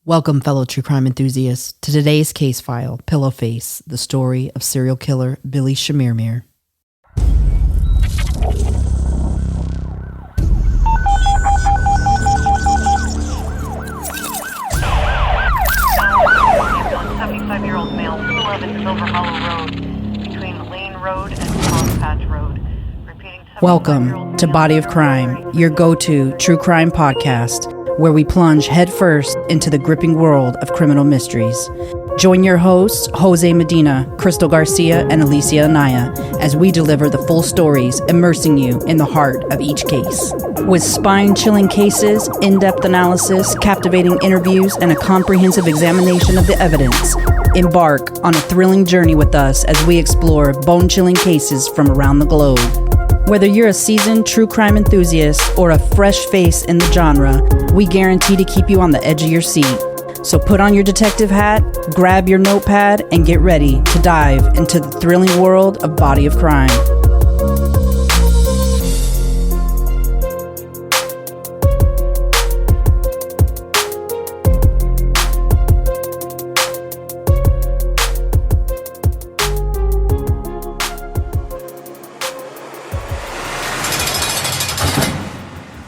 Welcome, fellow true crime enthusiasts, to today's case file, Pillowface, the story of serial killer Billy Chemirmir. Year-old male, 11 Silver Hollow Road, between Lane Road and Cross Patch Road. Welcome to Body of Crime, your go-to true crime podcast, where we plunge headfirst into the gripping world of criminal mysteries. Join your hosts, Jose Medina, Crystal Garcia, and Alicia Anaya, as we deliver the full stories, immersing you in the heart of each case. With spine-chilling cases, in-depth analysis, captivating interviews, and a comprehensive examination of the evidence, embark on a thrilling journey with us as we explore bone-chilling cases from around the globe. Whether you're a seasoned true crime enthusiast or a fresh face in the genre, we guarantee to keep you on the edge of your seat. So put on your detective hat, grab your notepad, and get ready to dive into the thrilling world of Body of Crime.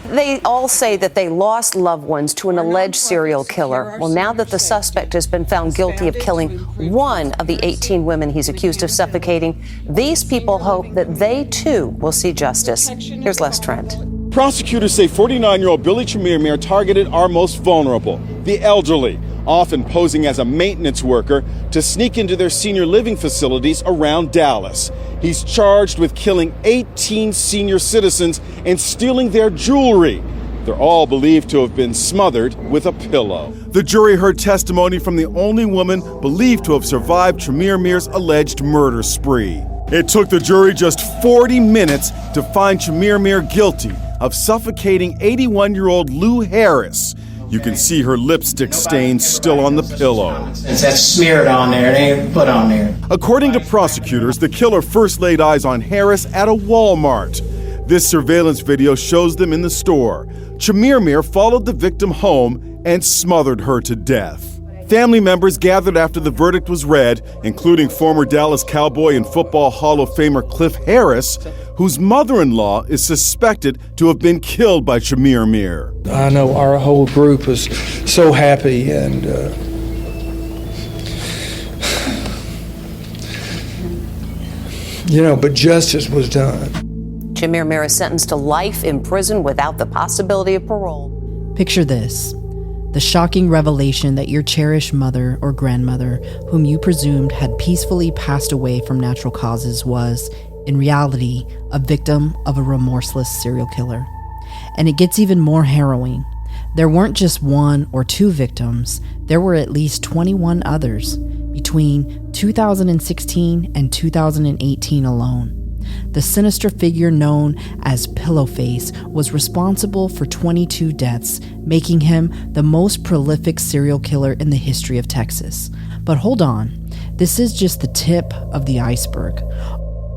They all say that they lost loved ones to an alleged serial killer. Well, now that the suspect has been found guilty of killing one of the 18 women he's accused of suffocating, these people hope that they too will see justice. Here's Les Trent. Prosecutors say 49-year-old Billy Chemirmir targeted our most vulnerable, the elderly, often posing as a maintenance worker to sneak into their senior living facilities around Dallas. He's charged with killing 18 senior citizens and stealing their jewelry. They're all believed to have been smothered with a pillow. The jury heard testimony from the only woman believed to have survived Chemirmir's alleged murder spree. It took the jury just 40 minutes to find Chemirmir guilty of suffocating 81-year-old Lou Harris. You can see her lipstick stains still on the pillow. That's smeared on there, it ain't put on there. According to prosecutors, the killer first laid eyes on Harris at a Walmart. This surveillance video shows them in the store. Chemirmir followed the victim home and smothered her to death. Family members gathered after the verdict was read, including former Dallas Cowboy and Football Hall of Famer Cliff Harris, whose mother-in-law is suspected to have been killed by Chemirmir. I know our whole group is so happy and but justice was done. Chemirmir is sentenced to life in prison without the possibility of parole. Picture this. The shocking revelation that your cherished mother or grandmother, whom you presumed had peacefully passed away from natural causes, was, in reality, a victim of a remorseless serial killer. And it gets even more harrowing. There weren't just one or two victims, there were at least 21 others, between 2016 and 2018 alone. The sinister figure known as Pillowface was responsible for 22 deaths, making him the most prolific serial killer in the history of Texas. But hold on, this is just the tip of the iceberg.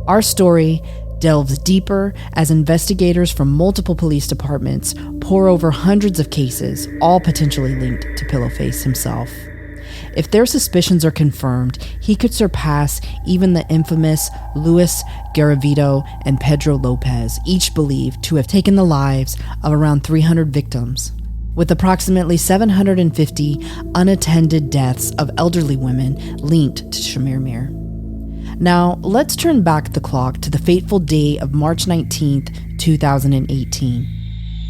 Our story delves deeper as investigators from multiple police departments pore over hundreds of cases, all potentially linked to Pillowface himself. If their suspicions are confirmed, he could surpass even the infamous Luis Garavito and Pedro Lopez, each believed to have taken the lives of around 300 victims, with approximately 750 unattended deaths of elderly women linked to Chemirmir. Now, let's turn back the clock to the fateful day of March 19th, 2018.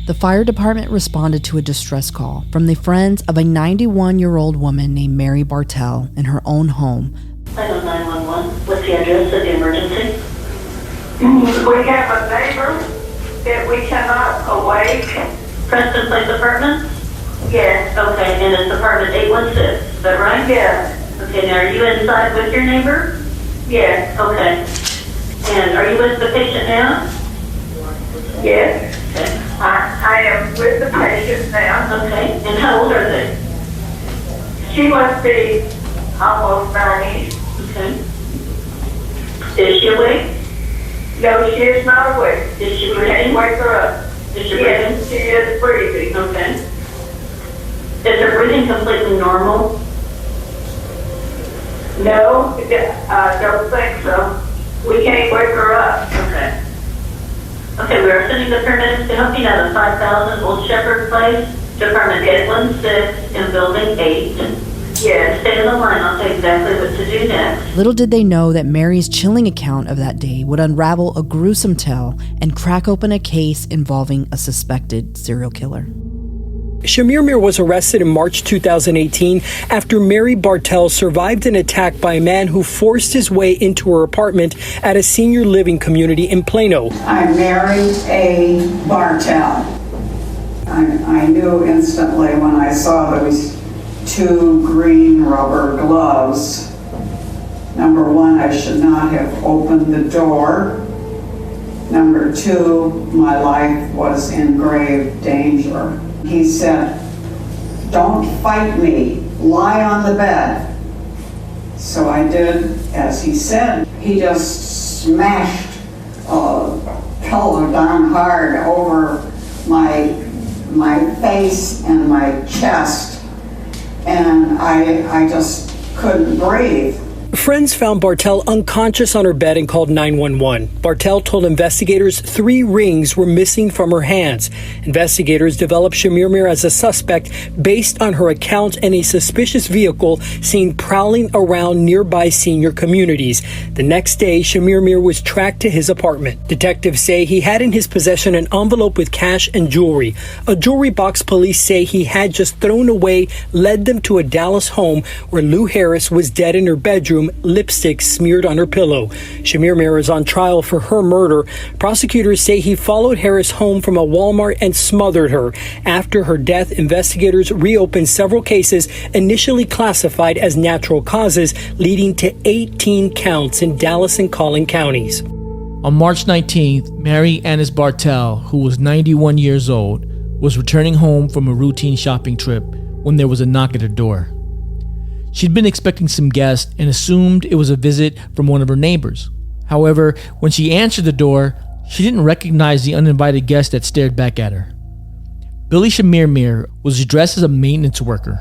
The fire department responded to a distress call from the friends of a 91-year-old woman named Mary Bartell in her own home. I know 911. What's the address of the emergency? We have a neighbor that we cannot awake. Preston Place Apartments? Yes. Okay, and it's apartment 816, is that right? Yes. Okay, now are you inside with your neighbor? Yes. Okay. And are you with the patient now? Yes. Okay. I am with the patient now. Okay, and how old are they? She must be almost 90. Okay. Is she awake? No, she is not awake. Is she We breathing? can't wake her up. Is she Yes, breathing? she is breathing. Okay. Is her breathing completely normal? No, I don't think so. We can't wake her up. Okay. Okay, we are sending the paramedics to help you out of 5000 Old Shepherd Place, Department 816 in Building 8. Yeah, stay on the line. I'll tell you exactly what to do next. Little did they know that Mary's chilling account of that day would unravel a gruesome tale and crack open a case involving a suspected serial killer. Chemirmir was arrested in March 2018 after Mary Bartell survived an attack by a man who forced his way into her apartment at a senior living community in Plano. I'm Mary A. Bartell. I knew instantly when I saw those 2 green rubber gloves. Number 1, I should not have opened the door. Number 2, my life was in grave danger. He said, "Don't fight me, lie on the bed." So I did as he said. He just smashed a pillow down hard over my face and my chest, and I just couldn't breathe. Friends found Bartell unconscious on her bed and called 911. Bartell told investigators 3 rings were missing from her hands. Investigators developed Chemirmir as a suspect based on her account and a suspicious vehicle seen prowling around nearby senior communities. The next day, Chemirmir was tracked to his apartment. Detectives say he had in his possession an envelope with cash and jewelry. A jewelry box police say he had just thrown away led them to a Dallas home where Lou Harris was dead in her bedroom, lipstick smeared on her pillow. Chemirmir is on trial for her murder. Prosecutors say he followed Harris home from a Walmart and smothered her. After her death, investigators reopened several cases initially classified as natural causes, leading to 18 counts in Dallas and Collin counties. On March 19th, Mary Annis Bartell, who was 91 years old, was returning home from a routine shopping trip when there was a knock at her door. She'd been expecting some guests and assumed it was a visit from one of her neighbors. However, when she answered the door, she didn't recognize the uninvited guest that stared back at her. Billy Chemirmir was dressed as a maintenance worker.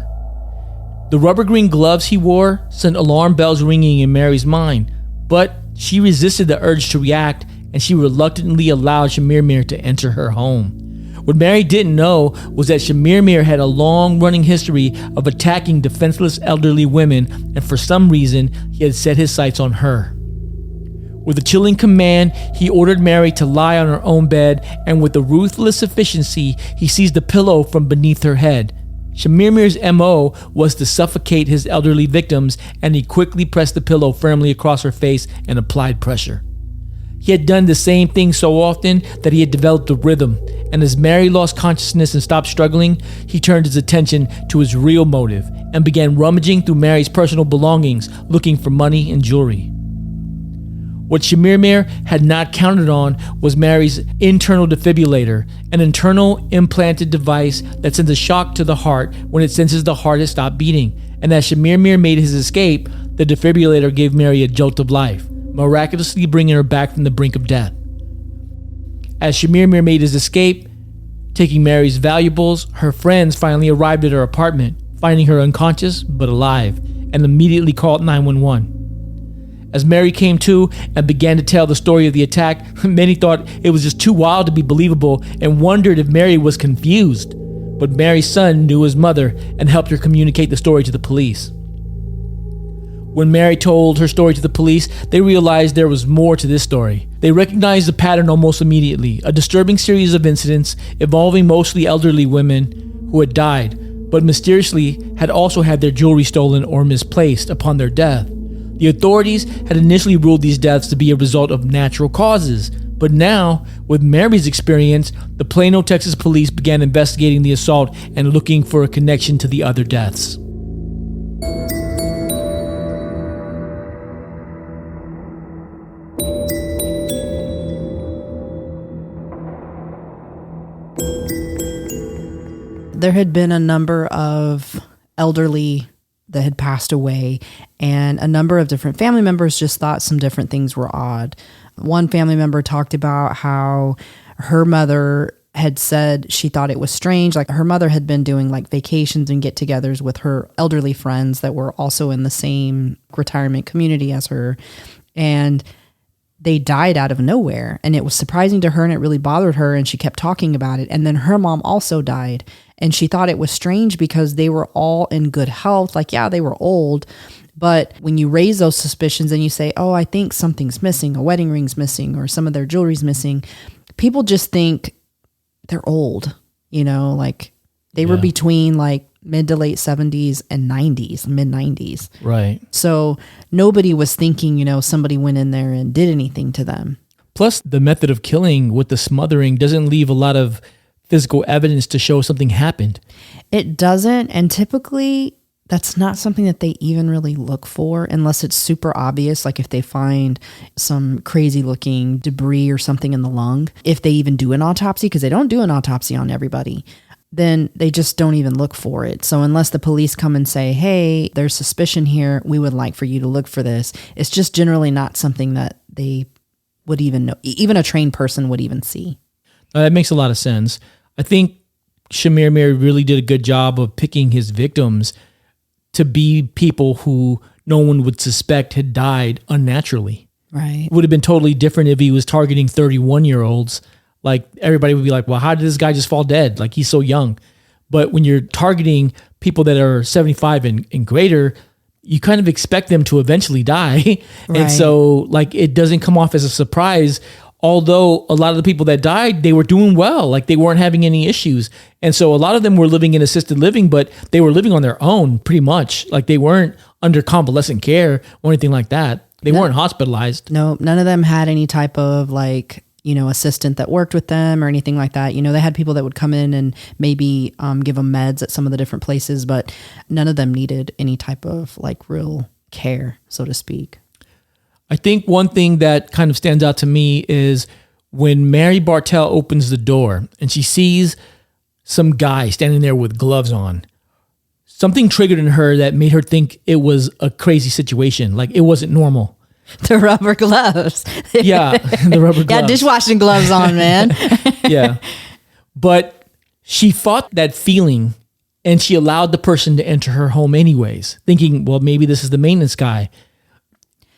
The rubber green gloves he wore sent alarm bells ringing in Mary's mind, but she resisted the urge to react and she reluctantly allowed Chemirmir to enter her home. What Mary didn't know was that Chemirmir had a long-running history of attacking defenseless elderly women, and for some reason, he had set his sights on her. With a chilling command, he ordered Mary to lie on her own bed, and with a ruthless efficiency, he seized the pillow from beneath her head. Chemirmir's MO was to suffocate his elderly victims, and he quickly pressed the pillow firmly across her face and applied pressure. He had done the same thing so often that he had developed a rhythm, and as Mary lost consciousness and stopped struggling, he turned his attention to his real motive and began rummaging through Mary's personal belongings, looking for money and jewelry. What Chemirmir had not counted on was Mary's internal defibrillator, an internal implanted device that sends a shock to the heart when it senses the heart has stopped beating. And as Chemirmir made his escape, the defibrillator gave Mary a jolt of life, miraculously bringing her back from the brink of death. As Chemirmir made his escape, taking Mary's valuables, her friends finally arrived at her apartment, finding her unconscious but alive, and immediately called 911. As Mary came to and began to tell the story of the attack, many thought it was just too wild to be believable and wondered if Mary was confused. But Mary's son knew his mother and helped her communicate the story to the police. When Mary told her story to the police, they realized there was more to this story. They recognized the pattern almost immediately, a disturbing series of incidents involving mostly elderly women who had died, but mysteriously had also had their jewelry stolen or misplaced upon their death. The authorities had initially ruled these deaths to be a result of natural causes, but now, with Mary's experience, the Plano, Texas police began investigating the assault and looking for a connection to the other deaths. There had been a number of elderly that had passed away, and a number of different family members just thought some different things were odd. One family member talked about how her mother had said she thought it was strange. Like, her mother had been doing like vacations and get-togethers with her elderly friends that were also in the same retirement community as her. And they died out of nowhere. And it was surprising to her, and it really bothered her, and she kept talking about it. And then her mom also died. And she thought it was strange because they were all in good health. Like, yeah, they were old. But when you raise those suspicions and you say, oh, I think something's missing, a wedding ring's missing, or some of their jewelry's missing, people just think they're old, like they were between like mid to late 70s and 90s, mid 90s. Right. So nobody was thinking, somebody went in there and did anything to them. Plus, the method of killing with the smothering doesn't leave a lot of physical evidence to show something happened. It doesn't. And typically, that's not something that they even really look for unless it's super obvious. Like if they find some crazy looking debris or something in the lung, if they even do an autopsy, because they don't do an autopsy on everybody, then they just don't even look for it. So unless the police come and say, hey, there's suspicion here, we would like for you to look for this, it's just generally not something that they would even know. Even a trained person would even see. That makes a lot of sense. I think Chemirmir really did a good job of picking his victims to be people who no one would suspect had died unnaturally. Right. It would have been totally different if he was targeting 31-year-olds. Like, everybody would be like, well, how did this guy just fall dead? Like, he's so young. But when you're targeting people that are 75 and greater, you kind of expect them to eventually die. Right. And so, like, it doesn't come off as a surprise. Although a lot of the people that died, they were doing well. Like, they weren't having any issues. And so a lot of them were living in assisted living, but they were living on their own pretty much. Like, they weren't under convalescent care or anything like that. They weren't hospitalized. No, none of them had any type of like, assistant that worked with them or anything like that. They had people that would come in and maybe give them meds at some of the different places, but none of them needed any type of like real care, so to speak. I think one thing that kind of stands out to me is when Mary Bartell opens the door and she sees some guy standing there with gloves on. Something triggered in her that made her think it was a crazy situation. Like, it wasn't normal. The rubber gloves. Yeah, the rubber gloves. Got dishwashing gloves on, man. Yeah. But she fought that feeling and she allowed the person to enter her home anyways, thinking, well, maybe this is the maintenance guy.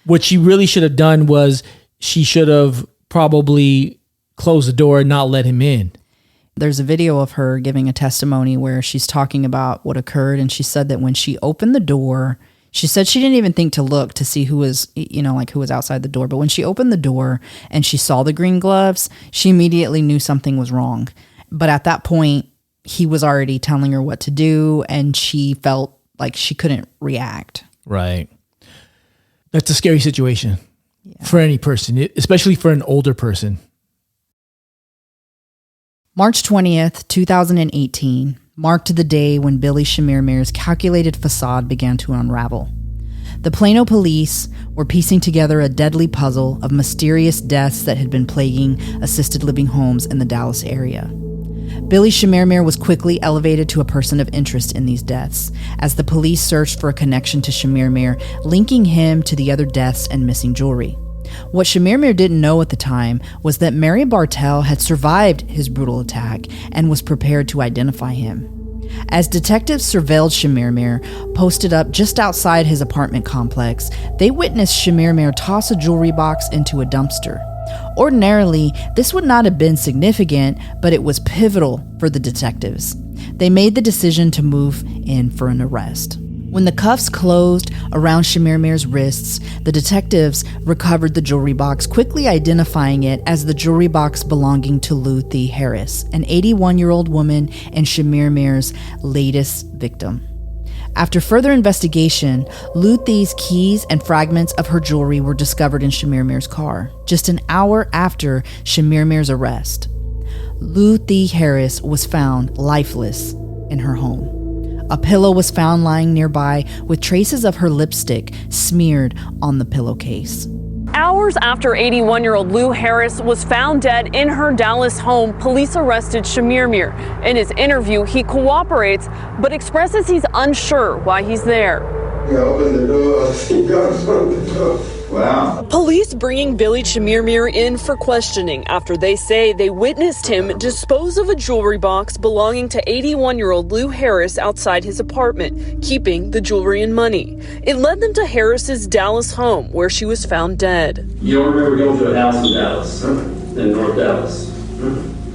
What she really should have done was she should have probably closed the door and not let him in. There's a video of her giving a testimony where she's talking about what occurred. And she said that when she opened the door, she said she didn't even think to look to see who was, who was outside the door. But when she opened the door and she saw the green gloves, she immediately knew something was wrong. But at that point, he was already telling her what to do, and she felt like she couldn't react. Right. That's a scary situation for any person, especially for an older person. March 20th, 2018 marked the day when Billy Chemirmir's calculated facade began to unravel. The Plano police were piecing together a deadly puzzle of mysterious deaths that had been plaguing assisted living homes in the Dallas area. Billy Chemirmir was quickly elevated to a person of interest in these deaths, as the police searched for a connection to Chemirmir, linking him to the other deaths and missing jewelry. What Chemirmir didn't know at the time was that Mary Bartell had survived his brutal attack and was prepared to identify him. As detectives surveilled Chemirmir, posted up just outside his apartment complex, they witnessed Chemirmir toss a jewelry box into a dumpster. Ordinarily, this would not have been significant, but it was pivotal for the detectives. They made the decision to move in for an arrest. When the cuffs closed around Chemirmir's wrists, the detectives recovered the jewelry box, quickly identifying it as the jewelry box belonging to Luthi Harris, an 81-year-old woman and Chemirmir's latest victim. After further investigation, Luthi's keys and fragments of her jewelry were discovered in Chemirmir's car, just an hour after Chemirmir's arrest. Luthi Harris was found lifeless in her home. A pillow was found lying nearby with traces of her lipstick smeared on the pillowcase. Hours after 81-year-old Lou Harris was found dead in her Dallas home, police arrested Chemirmir. In his interview, he cooperates, but expresses he's unsure why he's there. He opened the door. He got from the door. Wow. Police bringing Billy Chemirmir in for questioning after they say they witnessed him dispose of a jewelry box belonging to 81-year-old Lou Harris outside his apartment, keeping the jewelry and money. It led them to Harris's Dallas home, where she was found dead. You don't remember going to a house in Dallas, in North Dallas?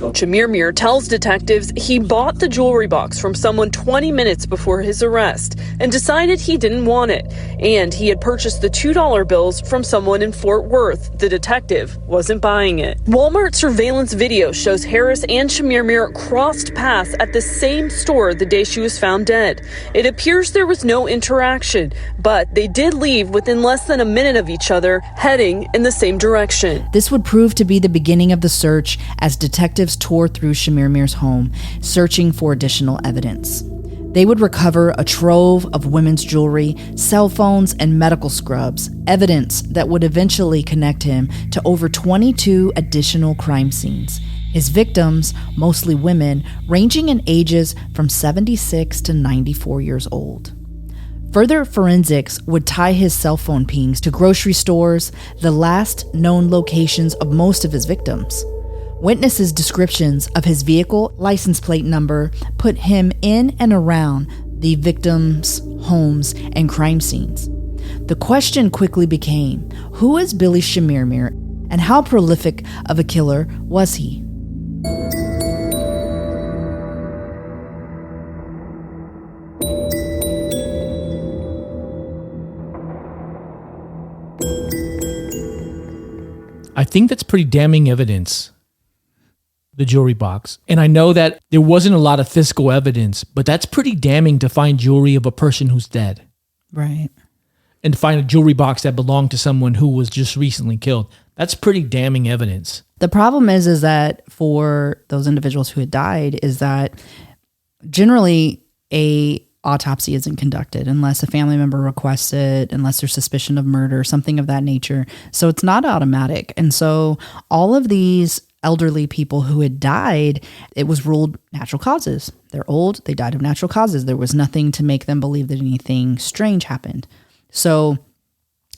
Chemirmir tells detectives he bought the jewelry box from someone 20 minutes before his arrest and decided he didn't want it. And he had purchased the $2 bills from someone in Fort Worth. The detective wasn't buying it. Walmart surveillance video shows Harris and Chemirmir crossed paths at the same store the day she was found dead. It appears there was no interaction, but they did leave within less than a minute of each other, heading in the same direction. This would prove to be the beginning of the search as detectives tore through Chemirmir's home, searching for additional evidence. They would recover a trove of women's jewelry, cell phones, and medical scrubs, evidence that would eventually connect him to over 22 additional crime scenes. His victims, mostly women, ranging in ages from 76 to 94 years old. Further forensics would tie his cell phone pings to grocery stores, the last known locations of most of his victims. Witnesses' descriptions of his vehicle license plate number put him in and around the victims' homes and crime scenes. The question quickly became, who is Billy Chemirmir and how prolific of a killer was he? I think that's pretty damning evidence, the jewelry box. And I know that there wasn't a lot of physical evidence, but that's pretty damning to find jewelry of a person who's dead. Right. And to find a jewelry box that belonged to someone who was just recently killed. That's pretty damning evidence. The problem is that for those individuals who had died is that generally a autopsy isn't conducted unless a family member requests it, unless there's suspicion of murder, something of that nature. So it's not automatic. And so all of these elderly people who had died, it was ruled natural causes. They're old, they died of natural causes. There was nothing to make them believe that anything strange happened. So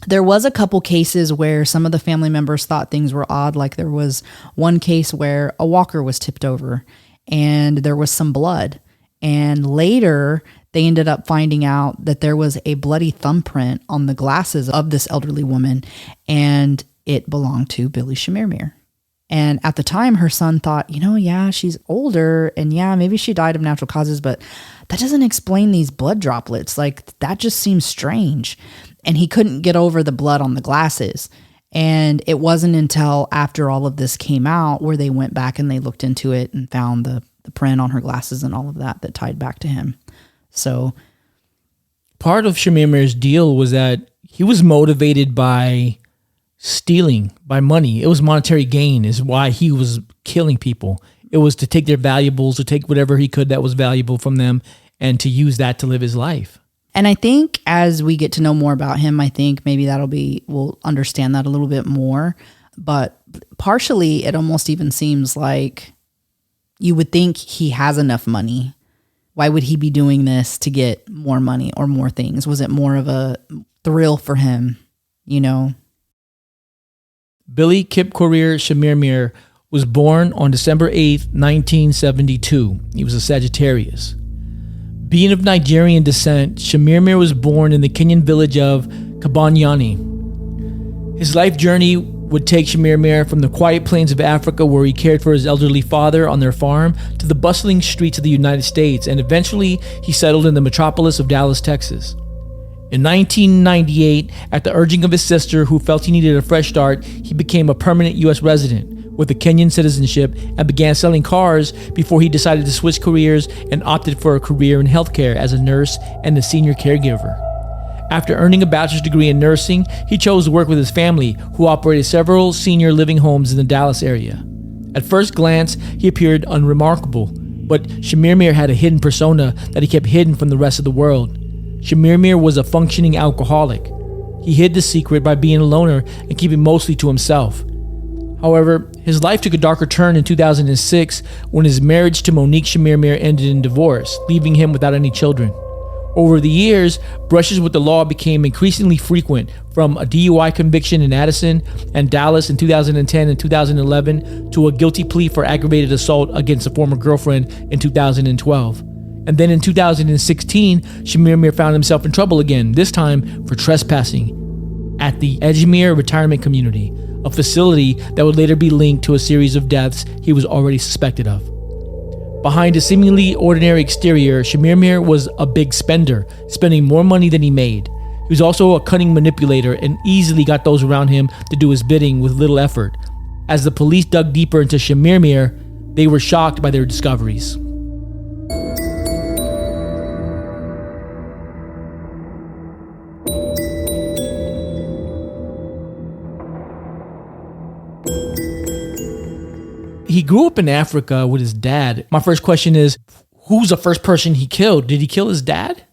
there was a couple cases where some of the family members thought things were odd. Like there was one case where a walker was tipped over and there was some blood. And later they ended up finding out that there was a bloody thumbprint on the glasses of this elderly woman, and it belonged to Billy Chemirmir. And at the time, her son thought, yeah, she's older, and yeah, maybe she died of natural causes, but that doesn't explain these blood droplets. Like, that just seems strange. And he couldn't get over the blood on the glasses. And it wasn't until after all of this came out where they went back and they looked into it and found the print on her glasses and all of that tied back to him. So part of Chemirmir's deal was that he was motivated by stealing, by money. It was monetary gain is why he was killing people. It was to take their valuables, to take whatever he could that was valuable from them and to use that to live his life. And I think as we get to know more about him, I think maybe we'll understand that a little bit more. But partially, it almost even seems like you would think he has enough money. Why would he be doing this to get more money or more things? Was it more of a thrill for him, Billy Kip Courier Chemirmir was born on December 8th, 1972. He was a Sagittarius. Being of Nigerian descent, Chemirmir was born in the Kenyan village of Kabanyani. His life journey would take Chemirmir from the quiet plains of Africa, where he cared for his elderly father on their farm, to the bustling streets of the United States, and eventually he settled in the metropolis of Dallas, Texas. In 1998, at the urging of his sister, who felt he needed a fresh start, he became a permanent U.S. resident with a Kenyan citizenship and began selling cars before he decided to switch careers and opted for a career in healthcare as a nurse and a senior caregiver. After earning a bachelor's degree in nursing, he chose to work with his family, who operated several senior living homes in the Dallas area. At first glance, he appeared unremarkable, but Chemirmir had a hidden persona that he kept hidden from the rest of the world. Chemirmir was a functioning alcoholic. He hid the secret by being a loner and keeping mostly to himself. However, his life took a darker turn in 2006 when his marriage to Monique Chemirmir ended in divorce, leaving him without any children. Over the years, brushes with the law became increasingly frequent, from a DUI conviction in Addison and Dallas in 2010 and 2011 to a guilty plea for aggravated assault against a former girlfriend in 2012. And then in 2016, Chemirmir found himself in trouble again, this time for trespassing at the Chemirmir Retirement Community, a facility that would later be linked to a series of deaths he was already suspected of. Behind a seemingly ordinary exterior, Chemirmir was a big spender, spending more money than he made. He was also a cunning manipulator and easily got those around him to do his bidding with little effort. As the police dug deeper into Chemirmir, they were shocked by their discoveries. He grew up in Africa with his dad. My first question is, who's the first person he killed? Did he kill his dad?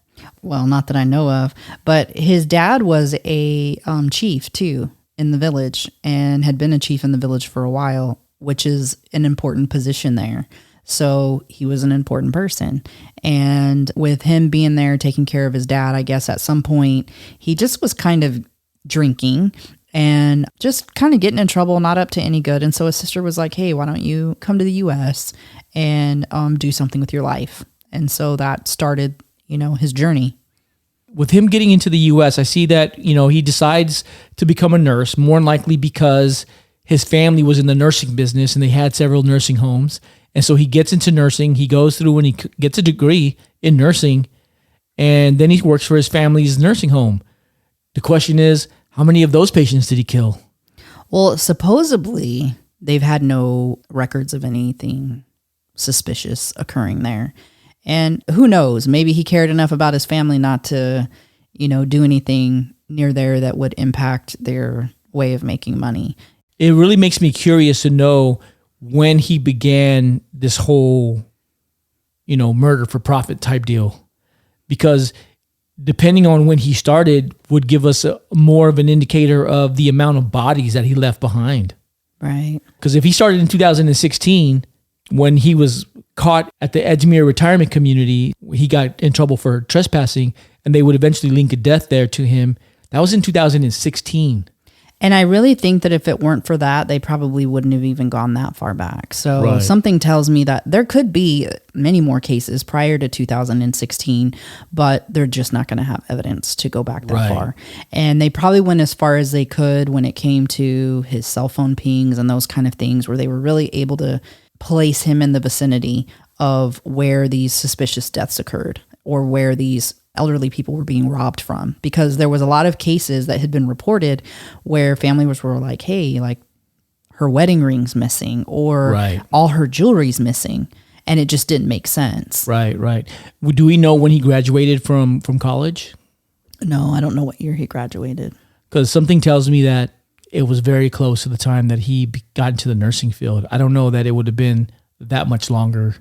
Well, not that I know of, but his dad was a chief too in the village and had been a chief in the village for a while, which is an important position there. So he was an important person. And with him being there taking care of his dad, I guess at some point he just was kind of drinking and just kind of getting in trouble, not up to any good. And so his sister was like, hey, why don't you come to the U.S. and do something with your life? And so that started, his journey. With him getting into the U.S., I see that, he decides to become a nurse, more than likely because his family was in the nursing business and they had several nursing homes. And so he gets into nursing. He goes through and he gets a degree in nursing, and then he works for his family's nursing home. The question is, how many of those patients did he kill? Well, supposedly they've had no records of anything suspicious occurring there. And who knows, maybe he cared enough about his family not to, do anything near there that would impact their way of making money. It really makes me curious to know when he began this whole, murder for profit type deal, because depending on when he started would give us more of an indicator of the amount of bodies that he left behind. Right. Because if he started in 2016, when he was caught at the Chemirmir Retirement Community, he got in trouble for trespassing, and they would eventually link a death there to him. That was in 2016. And I really think that if it weren't for that, they probably wouldn't have even gone that far back. So Something tells me that there could be many more cases prior to 2016, but they're just not going to have evidence to go back that far. And they probably went as far as they could when it came to his cell phone pings and those kind of things, where they were really able to place him in the vicinity of where these suspicious deaths occurred or where these elderly people were being robbed from, because there was a lot of cases that had been reported where families were like, hey, like her wedding ring's missing or all her jewelry's missing. And it just didn't make sense. Right. Do we know when he graduated from college? No, I don't know what year he graduated. Because something tells me that it was very close to the time that he got into the nursing field. I don't know that it would have been that much longer.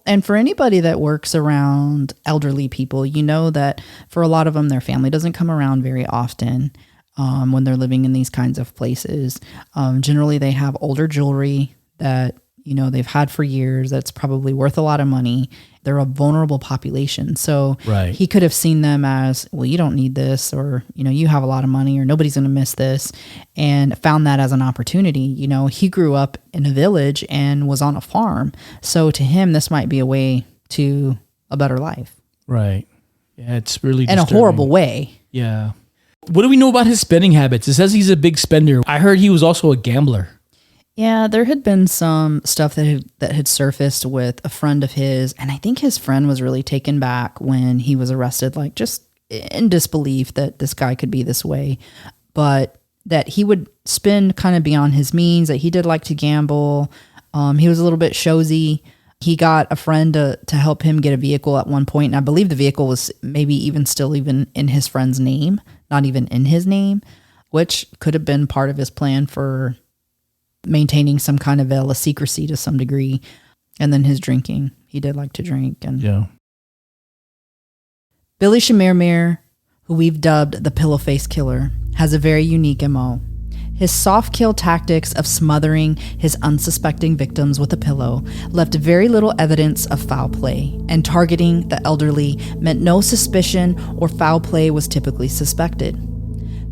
And for anybody that works around elderly people, you know that for a lot of them, their family doesn't come around very often when they're living in these kinds of places. Generally, they have older jewelry that, they've had for years that's probably worth a lot of money. They're a vulnerable population. So he could have seen them as, well, you don't need this, or, you have a lot of money, or nobody's going to miss this, and found that as an opportunity. He grew up in a village and was on a farm. So to him, this might be a way to a better life. Right. Yeah, it's really in a horrible way. Yeah. What do we know about his spending habits? It says he's a big spender. I heard he was also a gambler. Yeah, there had been some stuff that had surfaced with a friend of his, and I think his friend was really taken back when he was arrested, like just in disbelief that this guy could be this way, but that he would spend kind of beyond his means, that he did like to gamble. He was a little bit showsy. He got a friend to help him get a vehicle at one point, and I believe the vehicle was maybe even in his friend's name, not even in his name, which could have been part of his plan for maintaining some kind of veil of secrecy to some degree. And then his drinking. He did like to drink. And Billy Chemirmir, who we've dubbed the Pillowface Killer, has a very unique MO. His soft kill tactics of smothering his unsuspecting victims with a pillow left very little evidence of foul play, and targeting the elderly meant no suspicion or foul play was typically suspected.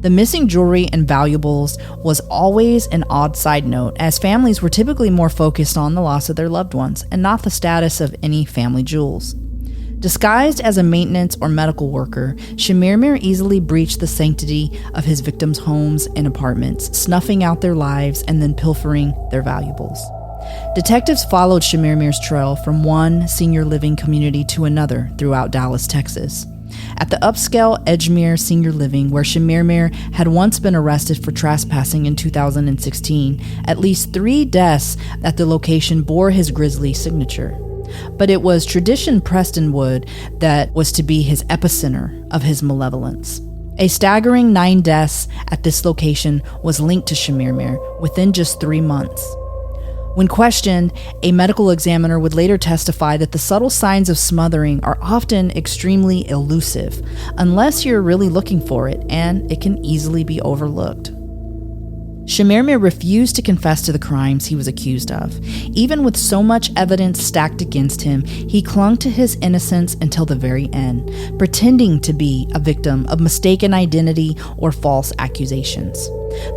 The missing jewelry and valuables was always an odd side note, as families were typically more focused on the loss of their loved ones and not the status of any family jewels. Disguised as a maintenance or medical worker, Chemirmir easily breached the sanctity of his victims' homes and apartments, snuffing out their lives and then pilfering their valuables. Detectives followed Chemirmir's trail from one senior living community to another throughout Dallas, Texas. At the upscale Edgemere Senior Living, where Chemirmir had once been arrested for trespassing in 2016, at least 3 deaths at the location bore his grisly signature. But it was tradition Prestonwood that was to be his epicenter of his malevolence. A staggering 9 deaths at this location was linked to Chemirmir within just 3 months. When questioned, a medical examiner would later testify that the subtle signs of smothering are often extremely elusive, unless you're really looking for it, and it can easily be overlooked. Chemirmir refused to confess to the crimes he was accused of. Even with so much evidence stacked against him, he clung to his innocence until the very end, pretending to be a victim of mistaken identity or false accusations.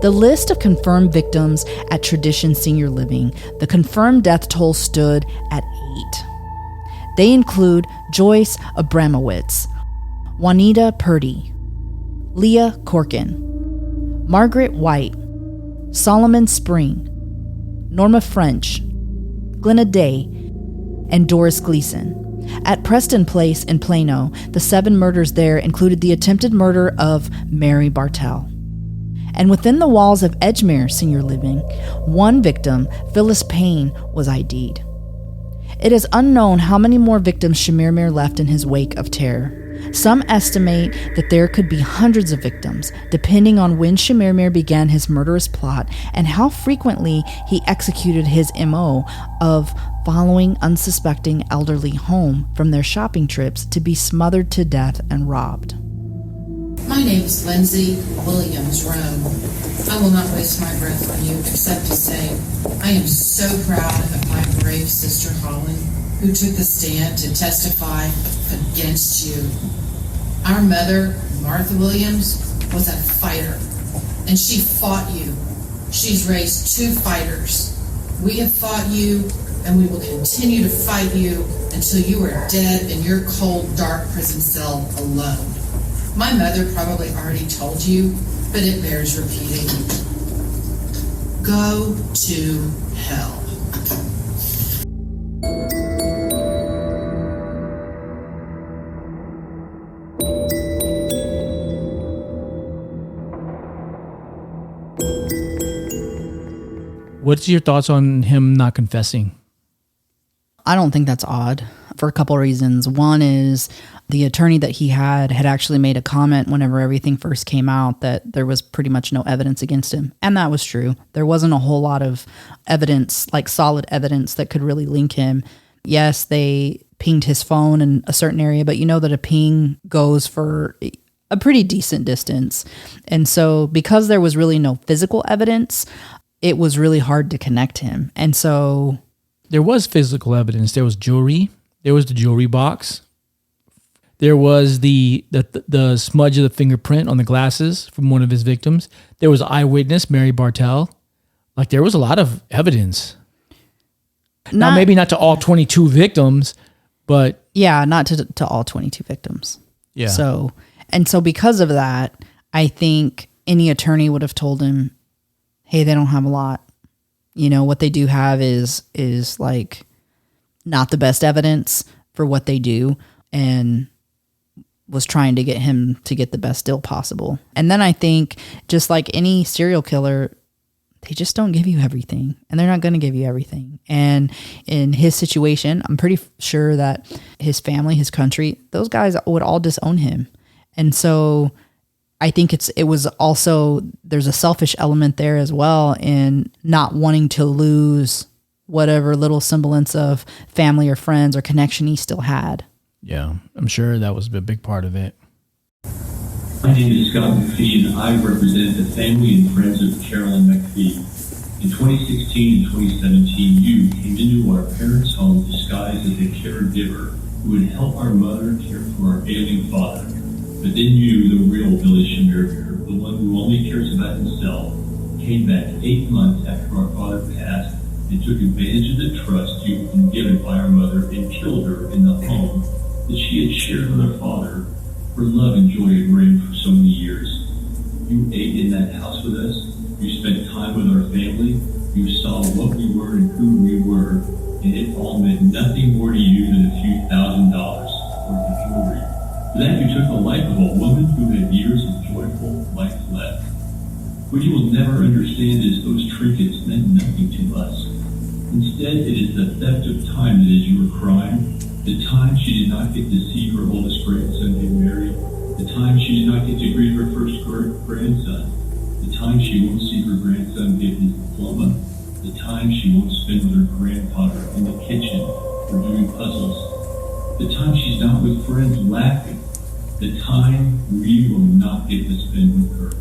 The list of confirmed victims at Tradition Senior Living, the confirmed death toll stood at 8. They include Joyce Abramowitz, Juanita Purdy, Leah Corkin, Margaret White, Solomon Spring, Norma French, Glenna Day, and Doris Gleason. At Preston Place in Plano, the 7 murders there included the attempted murder of Mary Bartell. And within the walls of Edgemere Senior Living, one victim, Phyllis Payne, was ID'd. It is unknown how many more victims Chemirmir left in his wake of terror. Some estimate that there could be hundreds of victims, depending on when Chemirmir began his murderous plot and how frequently he executed his MO of following unsuspecting elderly home from their shopping trips to be smothered to death and robbed. My name is Lindsay Williams Rome. I will not waste my breath on you except to say I am so proud of my brave sister Holly, who took the stand to testify against you. Our mother, Martha Williams, was a fighter, and she fought you. She's raised 2 fighters. We have fought you, and we will continue to fight you until you are dead in your cold, dark prison cell alone. My mother probably already told you, but it bears repeating. Go to hell. What's your thoughts on him not confessing? I don't think that's odd for a couple of reasons. One is the attorney that he had actually made a comment whenever everything first came out that there was pretty much no evidence against him. And that was true. There wasn't a whole lot of evidence, like solid evidence that could really link him. Yes, they pinged his phone in a certain area, but you know that a ping goes for a pretty decent distance. And so because there was really no physical evidence, it was really hard to connect him. And so there was physical evidence. There was jewelry. There was the jewelry box. There was the smudge of the fingerprint on the glasses from one of his victims. There was eyewitness, Mary Bartell. Like, there was a lot of evidence. Now, maybe not to all 22 victims, but... Yeah, not to all 22 victims. Yeah. So because of that, I think any attorney would have told him, hey, they don't have a lot. You know, what they do have is like not the best evidence for what they do, and was trying to get him to get the best deal possible. And then I think, just like any serial killer, they just don't give you everything, and they're not going to give you everything. And in his situation, I'm pretty sure that his family, his country, those guys would all disown him. And so I think it was also, there's a selfish element there as well in not wanting to lose whatever little semblance of family or friends or connection he still had. Yeah, I'm sure that was a big part of it. My name is Scott McPhee, and I represent the family and friends of Carolyn McPhee. In 2016 and 2017, you came into our parents' home disguised as a caregiver who would help our mother care for our ailing father. But then you, the real Billy Chemirmir, the one who only cares about himself, came back 8 months after our father passed and took advantage of the trust you had been given by our mother and killed her in the home that she had shared with our father, where love and joy had reigned for so many years. You ate in that house with us. You spent time with our family. You saw what we were and who we were, and it all meant nothing more to you than a few $1,000 worth of jewelry. For that, you took the life of a woman who had years of joyful life left. What you will never understand is those trinkets meant nothing to us. Instead, it is the theft of time that is your crime. The time she did not get to see her oldest grandson get married. The time she did not get to greet her first grandson. The time she won't see her grandson get his diploma. The time she won't spend with her grandfather in the kitchen or doing puzzles. The time she's not with friends laughing. The time we will not get to spend with her.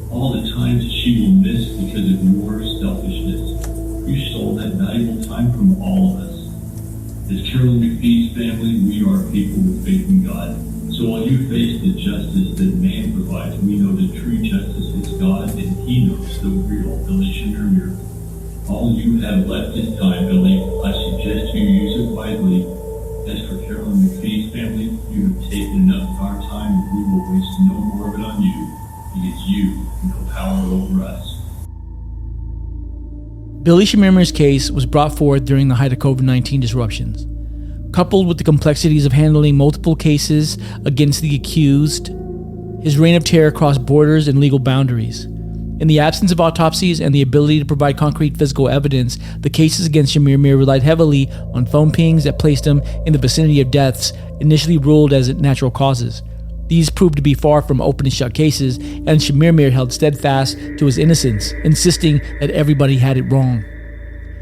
All the times she will miss because of your selfishness. You stole that valuable time from all of us. As Carolyn McPhee's family, we are people with faith in God. So while you face the justice that man provides, we know that true justice is God, and He knows the real Billy Chemirmir. All you have left is time, Billy. I suggest you use it wisely. As for Carolyn McPhee's family, you have taken enough of our time, and we will waste no more of it on you, because you have no power over us. Billy Chemirmir's case was brought forth during the height of COVID-19 disruptions. Coupled with the complexities of handling multiple cases against the accused, his reign of terror crossed borders and legal boundaries. In the absence of autopsies and the ability to provide concrete physical evidence, the cases against Chemirmir relied heavily on phone pings that placed him in the vicinity of deaths initially ruled as natural causes. These proved to be far from open and shut cases, and Chemirmir held steadfast to his innocence, insisting that everybody had it wrong.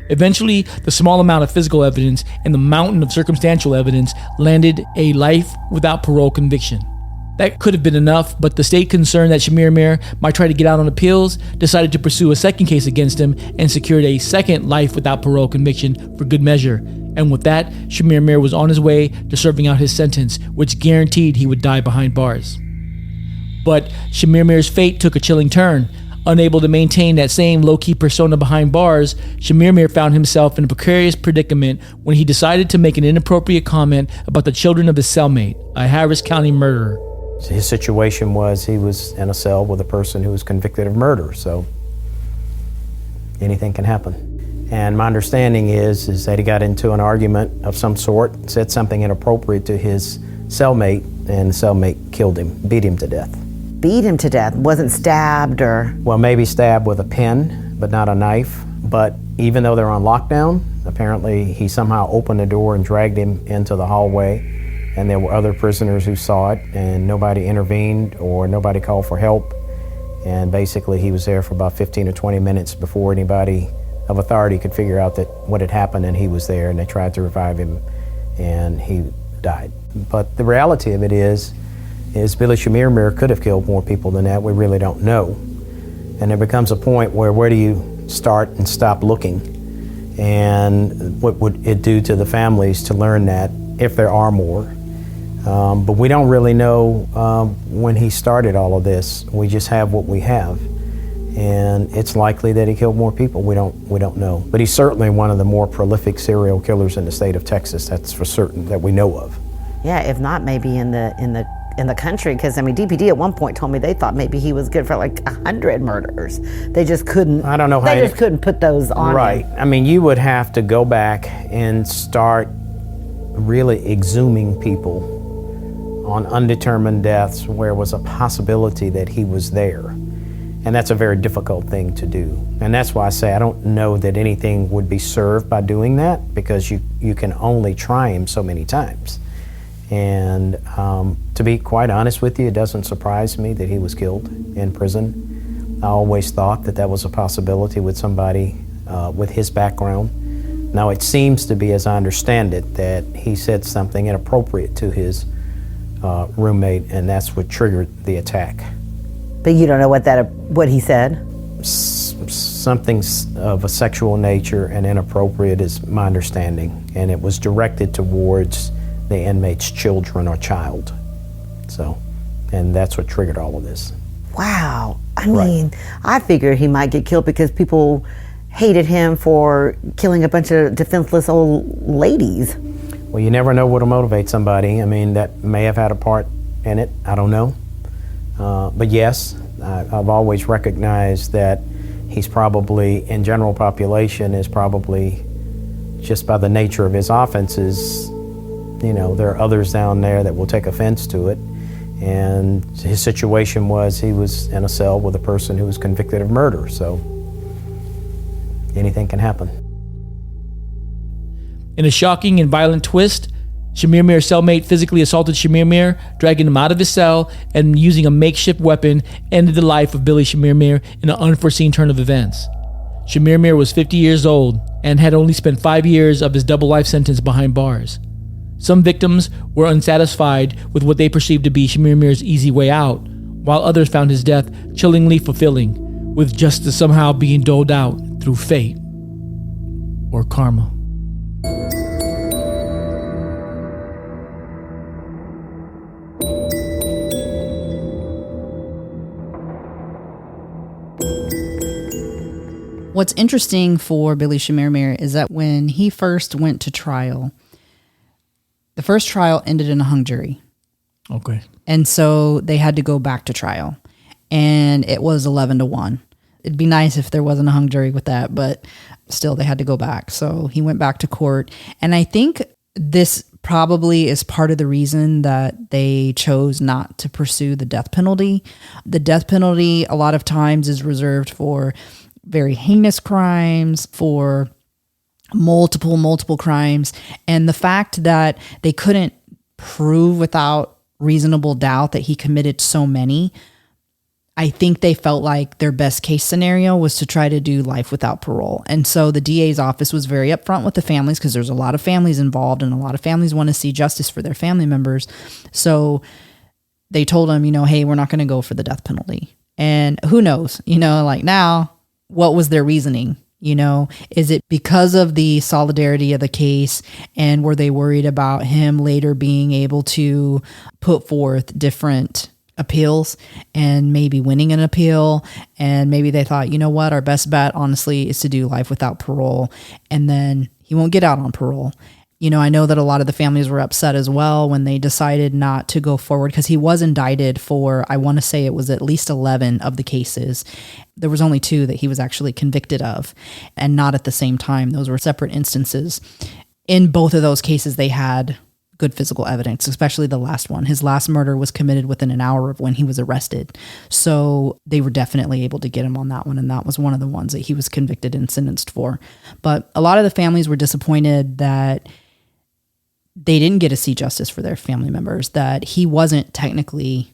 Eventually, the small amount of physical evidence and the mountain of circumstantial evidence landed a life without parole conviction. That could have been enough, but the state, concerned that Chemirmir might try to get out on appeals, decided to pursue a second case against him and secured a second life without parole conviction for good measure. And with that, Chemirmir was on his way to serving out his sentence, which guaranteed he would die behind bars. But Chemirmir's fate took a chilling turn. Unable to maintain that same low-key persona behind bars, Chemirmir found himself in a precarious predicament when he decided to make an inappropriate comment about the children of his cellmate, a Harris County murderer. His situation was he was in a cell with a person who was convicted of murder, so anything can happen. And my understanding is that he got into an argument of some sort, said something inappropriate to his cellmate, and the cellmate killed him, beat him to death. Beat him to death? Wasn't stabbed or? Well, maybe stabbed with a pen, but not a knife. But even though they're on lockdown, apparently he somehow opened the door and dragged him into the hallway. And there were other prisoners who saw it, and nobody intervened or nobody called for help. And basically he was there for about 15 or 20 minutes before anybody of authority could figure out that what had happened, and he was there, and they tried to revive him, and he died. But the reality of it is Billy Chemirmir could have killed more people than that. We really don't know. And there becomes a point where do you start and stop looking? And what would it do to the families to learn that, if there are more? But we don't really know when he started all of this. We just have what we have. And it's likely that he killed more people. We don't know. But he's certainly one of the more prolific serial killers in the state of Texas, that's for certain, that we know of. Yeah, if not maybe in the country, because I mean DPD at one point told me they thought maybe he was good for like 100 murders. They just couldn't. I don't know how they just couldn't put those on. Right. him. I mean, you would have to go back and start really exhuming people on undetermined deaths where it was a possibility that he was there. And that's a very difficult thing to do. And that's why I say I don't know that anything would be served by doing that, because you can only try him so many times. And to be quite honest with you, it doesn't surprise me that he was killed in prison. I always thought that was a possibility with somebody with his background. Now it seems to be, as I understand it, that he said something inappropriate to his roommate, and that's what triggered the attack. But you don't know what he said? Something of a sexual nature and inappropriate is my understanding, and it was directed towards the inmate's children or child. So, and that's what triggered all of this. Wow. I mean, I figured he might get killed because people hated him for killing a bunch of defenseless old ladies. Well, you never know what'll motivate somebody. I mean, that may have had a part in it. I don't know. But yes, I've always recognized that he's probably, in general population, is probably, just by the nature of his offenses, there are others down there that will take offense to it. And his situation was he was in a cell with a person who was convicted of murder. So anything can happen. In a shocking and violent twist, Chemirmir's cellmate physically assaulted Chemirmir, dragging him out of his cell, and using a makeshift weapon, ended the life of Billy Chemirmir in an unforeseen turn of events. Chemirmir was 50 years old and had only spent 5 years of his double life sentence behind bars. Some victims were unsatisfied with what they perceived to be Chemirmir's easy way out, while others found his death chillingly fulfilling, with justice somehow being doled out through fate or karma. What's interesting for Billy Chemirmir is that when he first went to trial, the first trial ended in a hung jury. Okay. And so they had to go back to trial. And it was 11-1. It'd be nice if there wasn't a hung jury with that, but still they had to go back. So he went back to court. And I think this probably is part of the reason that they chose not to pursue the death penalty. The death penalty a lot of times is reserved for very heinous crimes, for multiple crimes. And the fact that they couldn't prove without reasonable doubt that he committed so many, I think they felt like their best case scenario was to try to do life without parole. And so the DA's office was very upfront with the families, because there's a lot of families involved and a lot of families want to see justice for their family members. So they told them, hey, we're not going to go for the death penalty. And who knows, like now, what was their reasoning? Is it because of the solidarity of the case, and were they worried about him later being able to put forth different appeals and maybe winning an appeal? And maybe they thought, our best bet, honestly, is to do life without parole, and then he won't get out on parole. I know that a lot of the families were upset as well when they decided not to go forward, because he was indicted for, I want to say it was at least 11 of the cases. There was only 2 that he was actually convicted of, and not at the same time. Those were separate instances. In both of those cases, they had good physical evidence, especially the last one. His last murder was committed within an hour of when he was arrested. So they were definitely able to get him on that one, and that was one of the ones that he was convicted and sentenced for. But a lot of the families were disappointed that they didn't get to see justice for their family members, that he wasn't technically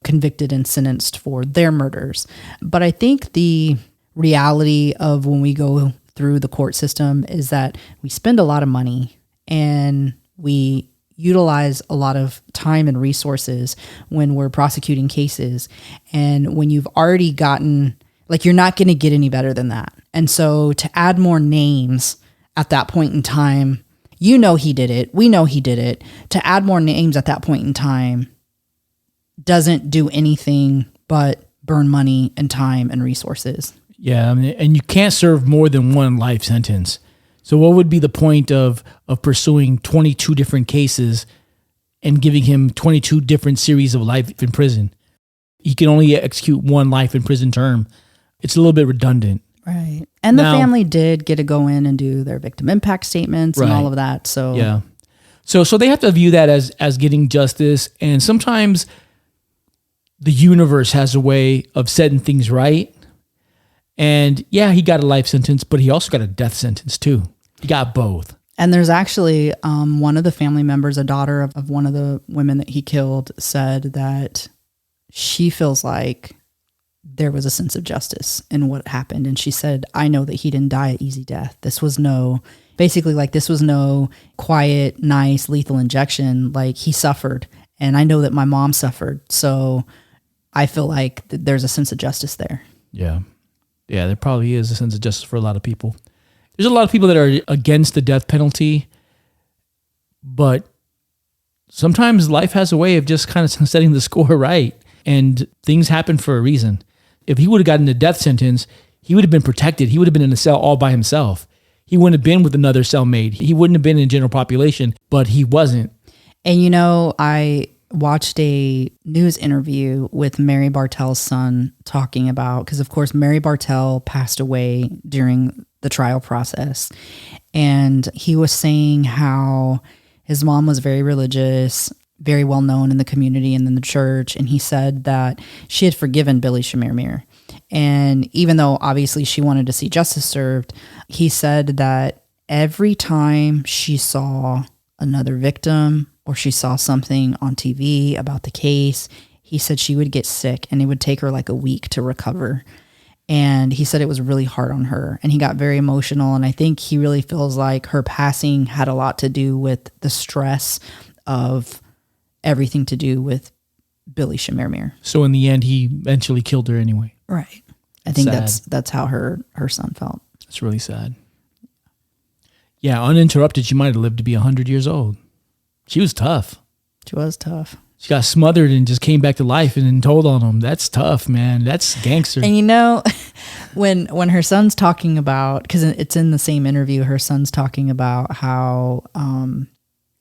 convicted and sentenced for their murders. But I think the reality of when we go through the court system is that we spend a lot of money and we utilize a lot of time and resources when we're prosecuting cases. And when you've already gotten, you're not going to get any better than that. And so to add more names at that point in time, he did it. We know he did it. To add more names at that point in time doesn't do anything but burn money and time and resources. Yeah, and you can't serve more than one life sentence. So what would be the point of pursuing 22 different cases and giving him 22 different series of life in prison? He can only execute one life in prison term. It's a little bit redundant. Right. And the family did get to go in and do their victim impact statements and all of that. So yeah. So they have to view that as getting justice. And sometimes the universe has a way of setting things right. And yeah, he got a life sentence, but he also got a death sentence too. He got both. And there's actually one of the family members, a daughter of one of the women that he killed, said that she feels like there was a sense of justice in what happened. And she said, I know that he didn't die an easy death. This was no quiet, nice, lethal injection. He suffered. And I know that my mom suffered. So I feel like there's a sense of justice there. Yeah. Yeah, there probably is a sense of justice for a lot of people. There's a lot of people that are against the death penalty, but sometimes life has a way of just kind of setting the score right, and things happen for a reason. If he would have gotten a death sentence, he would have been protected. He would have been in a cell all by himself. He wouldn't have been with another cellmate. He wouldn't have been in general population, but he wasn't. And you know, I watched a news interview with Mary Bartell's son talking about, because of course Mary Bartell passed away during the trial process. And he was saying how his mom was very religious, very well known in the community and in the church. And he said that she had forgiven Billy Chemirmir. And even though obviously she wanted to see justice served, he said that every time she saw another victim or she saw something on TV about the case, he said she would get sick and it would take her like a week to recover. And he said it was really hard on her, and he got very emotional. And I think he really feels like her passing had a lot to do with the stress of everything to do with Billy Chemirmir. So in the end, he eventually killed her anyway. Right. I think Sad. that's how her son felt. It's really sad. Yeah, uninterrupted, she might have lived to be 100 years old. She was tough. She was tough. She got smothered and just came back to life and then told on him. That's tough, man. That's gangster. And you know, when her son's talking about, because it's in the same interview, her son's talking about how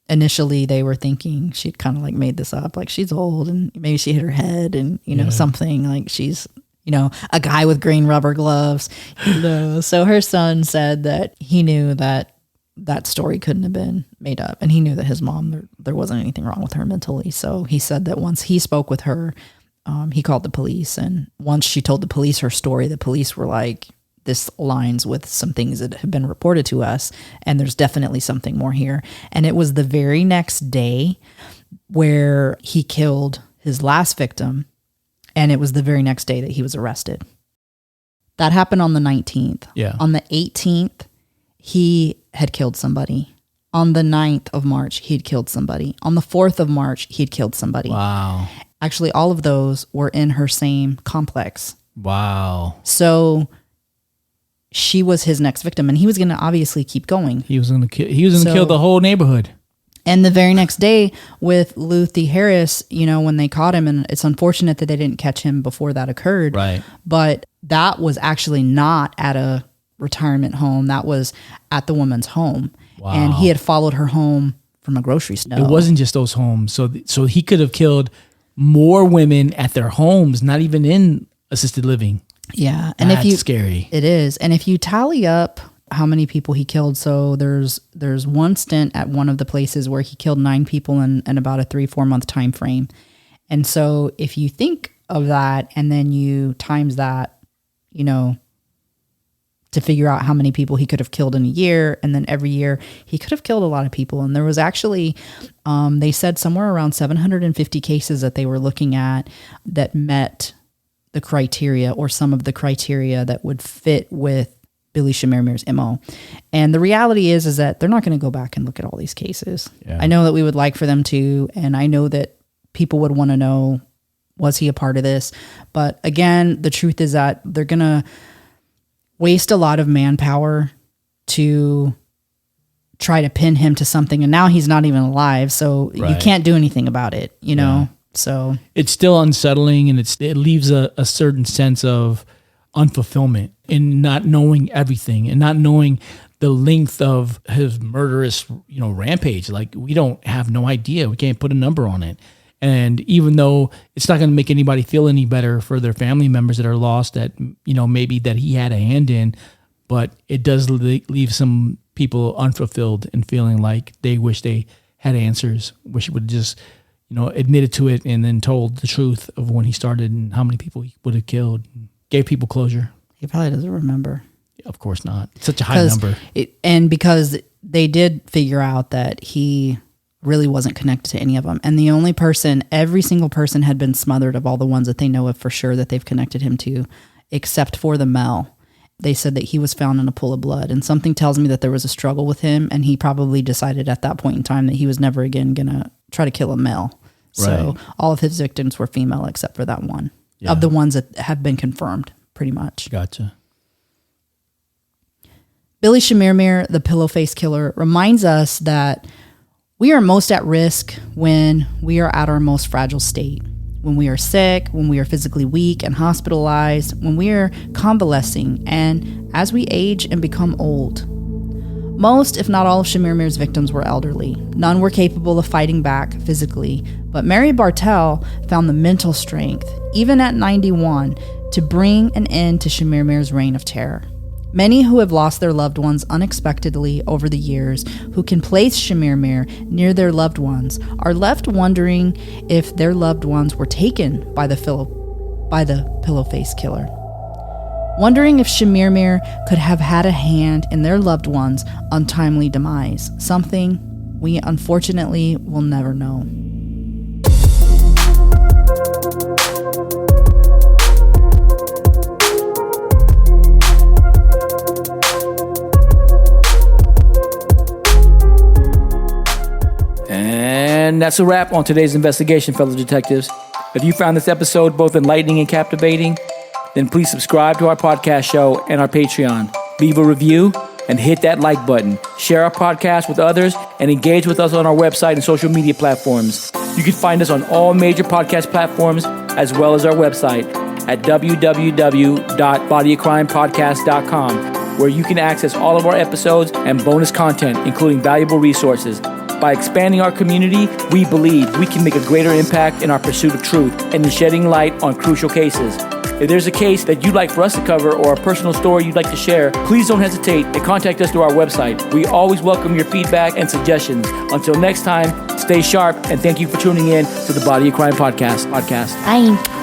initially they were thinking she'd kind of like made this up, like she's old and maybe she hit her head and, you know, something like she's, you know, a guy with green rubber gloves. You know? So her son said that he knew that story couldn't have been made up. And he knew that his mom, there wasn't anything wrong with her mentally. So he said that once he spoke with her, he called the police. And once she told the police her story, the police were like, this aligns with some things that have been reported to us. And there's definitely something more here. And it was the very next day where he killed his last victim. And it was the very next day that he was arrested. That happened on the 19th. Yeah. On the 18th, he had killed somebody. On the 9th of March, he had killed somebody. On the 4th of March, he had killed somebody. Wow. Actually, all of those were in her same complex. Wow. So she was his next victim, and he was going to obviously keep going. He was going to kill the whole neighborhood. And the very next day with Luthi Harris, you know, when they caught him, and it's unfortunate that they didn't catch him before that occurred. Right. But that was actually not at a retirement home. That was at the woman's home. Wow. And he had followed her home from a grocery store. It wasn't just those homes. So he could have killed more women at their homes, not even in assisted living. Yeah. And That's if you scary. It is. And if you tally up how many people he killed, so there's one stint at one of the places where he killed 9 people in about a 3-4 month time frame. And so if you think of that and then you times that, you know, to figure out how many people he could have killed in a year, and then every year he could have killed a lot of people. And there was actually, they said somewhere around 750 cases that they were looking at that met the criteria or some of the criteria that would fit with Billy Chemirmir's MO. And the reality is that they're not going to go back and look at all these cases. Yeah. I know that we would like for them to, and I know that people would want to know, was he a part of this? But again, the truth is that they're going to waste a lot of manpower to try to pin him to something. And now he's not even alive. So you can't do anything about it, you know? So it's still unsettling, and it leaves a certain sense of unfulfillment in not knowing everything and not knowing the length of his murderous, you know, rampage. Like, we don't have no idea. We can't put a number on it. And even though it's not going to make anybody feel any better for their family members that are lost, that, you know, maybe that he had a hand in, but it does leave some people unfulfilled and feeling like they wish they had answers, wish he would just, you know, admitted to it and then told the truth of when he started and how many people he would have killed. Gave people closure. he probably doesn't remember. Of course not. It's such a high number. And because they did figure out that he really wasn't connected to any of them. And the only person, every single person had been smothered of all the ones that they know of for sure that they've connected him to, except for the Mel. They said that he was found in a pool of blood, and something tells me that there was a struggle with him, and he probably decided at that point in time that he was never again going to try to kill a Mel. So all of his victims were female except for that one of the ones that have been confirmed, pretty much. Gotcha. Billy Chemirmir, the Pillowface killer, reminds us that we are most at risk when we are at our most fragile state. When we are sick, when we are physically weak and hospitalized, when we are convalescing, and as we age and become old. Most, if not all, of Chemirmir's victims were elderly. None were capable of fighting back physically, but Mary Bartell found the mental strength, even at 91, to bring an end to Chemirmir's reign of terror. Many who have lost their loved ones unexpectedly over the years, who can place Chemirmir near their loved ones, are left wondering if their loved ones were taken by the Pillowface killer. Wondering if Chemirmir could have had a hand in their loved ones' untimely demise, something we unfortunately will never know. And that's a wrap on today's investigation, fellow detectives. If you found this episode both enlightening and captivating, then please subscribe to our podcast show and our Patreon. Leave a review and hit that like button. Share our podcast with others and engage with us on our website and social media platforms. You can find us on all major podcast platforms as well as our website at www.bodyofcrimepodcast.com, where you can access all of our episodes and bonus content, including valuable resources. By expanding our community, we believe we can make a greater impact in our pursuit of truth and in shedding light on crucial cases. If there's a case that you'd like for us to cover or a personal story you'd like to share, please don't hesitate and contact us through our website. We always welcome your feedback and suggestions. Until next time, stay sharp, and thank you for tuning in to the Body of Crime podcast. Bye.